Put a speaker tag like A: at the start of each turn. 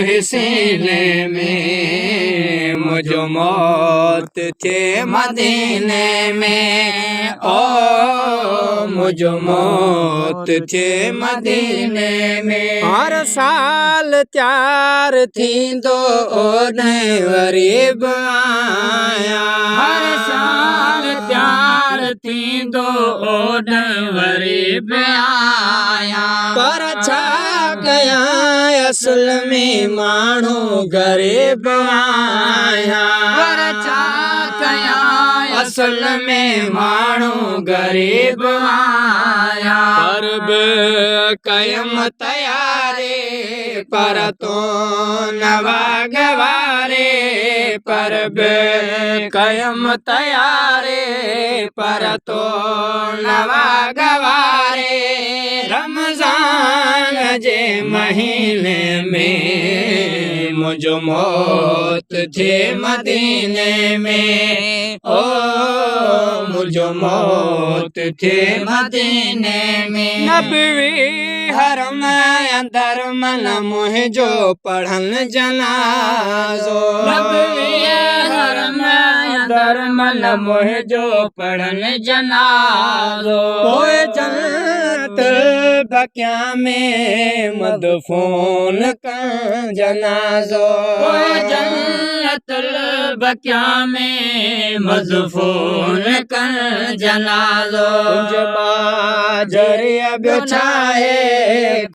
A: मुझे सीने में मुझो मौत थे मदीने में ओ मुझो मौत थे मदीने में हर साल त्यार थींदो ओने गरीब आया हर साल त्यार थींदो ओने गरीब आया पर छा कया असल में माण्हू गरीब आया पर छा कया असल में माण्हू गरीब आया पर बि कयम तयारे पर तो नवा गवारे पर बि कयम तयारे पर तो नवा गवारे रमजान जे महीने में मुझो मौत थे मदीने में ओ मुझो मौत थे मदीने में नबवी हरम अंदर मन मुझो पढ़न जनाजो नबवी हरम अंदर मन मुझो पढ़न जनाजो ओए जन्नत बकिया में मदफून का जनाजो ओए जन्नत बकिया में मदफून का जनाजो जरिया बिछाए